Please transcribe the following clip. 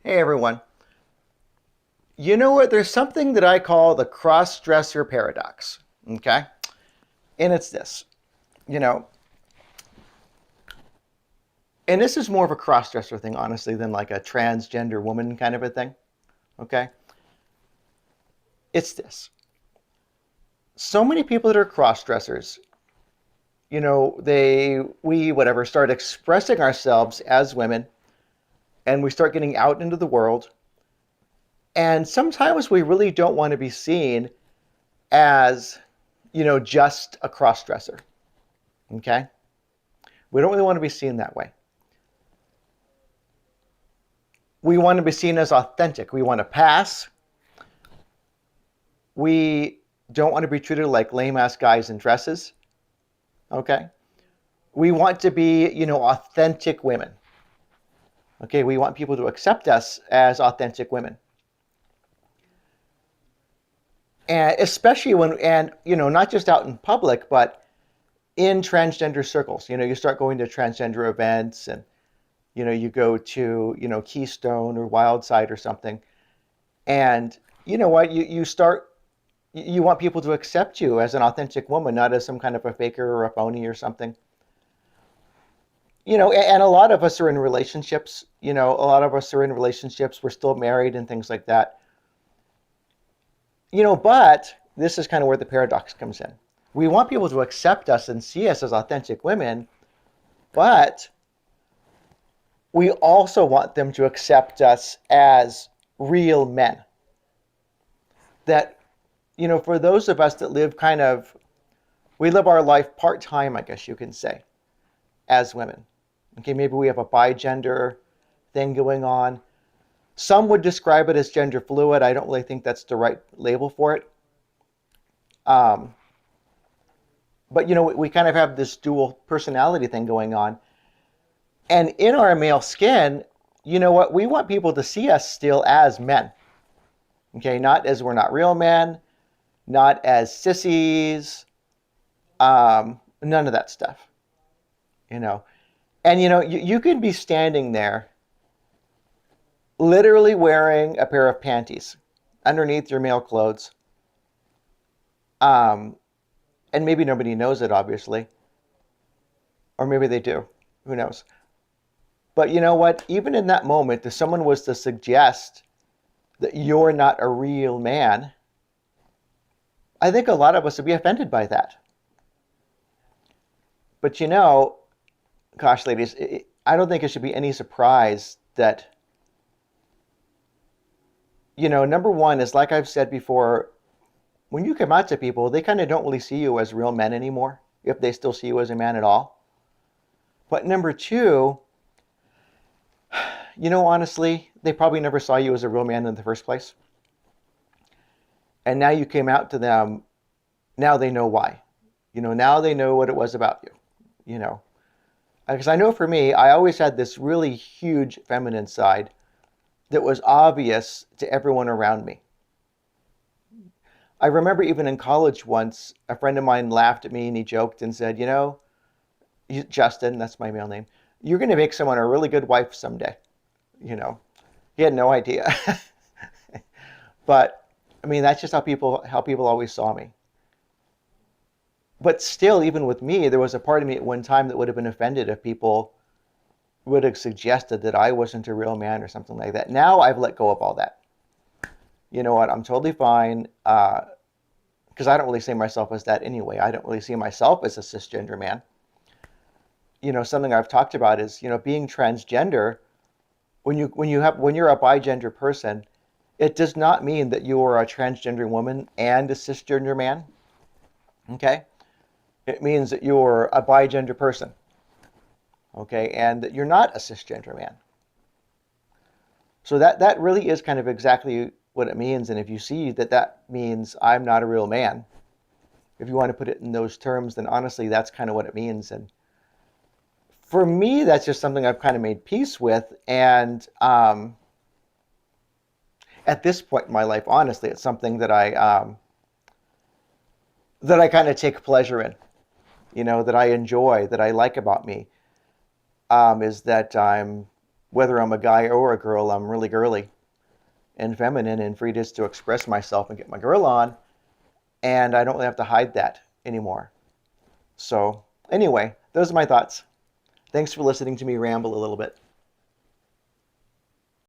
Hey everyone. You know what? There's something that I call the cross-dresser paradox. Okay? And it's this, you know, and this is more of a cross-dresser thing, honestly, than like a transgender woman kind of a thing. Okay? It's this. So many people that are cross-dressers, we start expressing ourselves as women and we start getting out into the world. And sometimes we really don't want to be seen as, just a cross-dresser. Okay? We don't really want to be seen that way. We want to be seen as authentic. We want to pass. We don't want to be treated like lame ass guys in dresses. Okay. We want to be, authentic women. Okay. We want people to accept us as authentic women. And especially not just out in public, but in transgender circles. You start going to transgender events and, you go to, Keystone or Wildside or something. And you know what? You want people to accept you as an authentic woman, not as some kind of a faker or a phony or something. And a lot of us are in relationships. A lot of us are in relationships. We're still married and things like that. But this is kind of where the paradox comes in. We want people to accept us and see us as authentic women, but we also want them to accept us as real men. That, for those of us that we live our life part-time, I guess you can say, as women. Okay, maybe we have a bi-gender thing going on. Some would describe it as gender fluid. I don't really think that's the right label for it. But, we kind of have this dual personality thing going on. And in our male skin, you know what? We want people to see us still as men. Okay, not as we're not real men, not as sissies, none of that stuff. And you could be standing there literally wearing a pair of panties underneath your male clothes. And maybe nobody knows it, obviously. Or maybe they do. Who knows? But you know what? Even in that moment, if someone was to suggest that you're not a real man, I think a lot of us would be offended by that. But gosh, ladies, I don't think it should be any surprise that, number one is, like I've said before, when you come out to people, they kind of don't really see you as real men anymore, if they still see you as a man at all. But number two, honestly, they probably never saw you as a real man in the first place. And now you came out to them, now they know why. Now they know what it was about you. Because I know for me, I always had this really huge feminine side that was obvious to everyone around me. I remember even in college once, a friend of mine laughed at me and he joked and said, Justin, that's my male name, you're going to make someone a really good wife someday. He had no idea. But I mean, that's just how people always saw me. But still, even with me, there was a part of me at one time that would have been offended if people would have suggested that I wasn't a real man or something like that. Now I've let go of all that. You know what? I'm totally fine, because I don't really see myself as that anyway. I don't really see myself as a cisgender man. Something I've talked about is, being transgender. When you're a bigender person, it does not mean that you are a transgender woman and a cisgender man. Okay? It means that you're a bigender person. Okay? And that you're not a cisgender man. So that really is kind of exactly what it means. And if you see that means I'm not a real man, if you want to put it in those terms, then honestly, that's kind of what it means. And for me, that's just something I've kind of made peace with. And at this point in my life, honestly, it's something that I kind of take pleasure in, that I enjoy, that I like about me, is that I'm whether I'm a guy or a girl, I'm really girly and feminine and free just to express myself and get my girl on. And I don't really have to hide that anymore. So anyway, those are my thoughts. Thanks for listening to me ramble a little bit.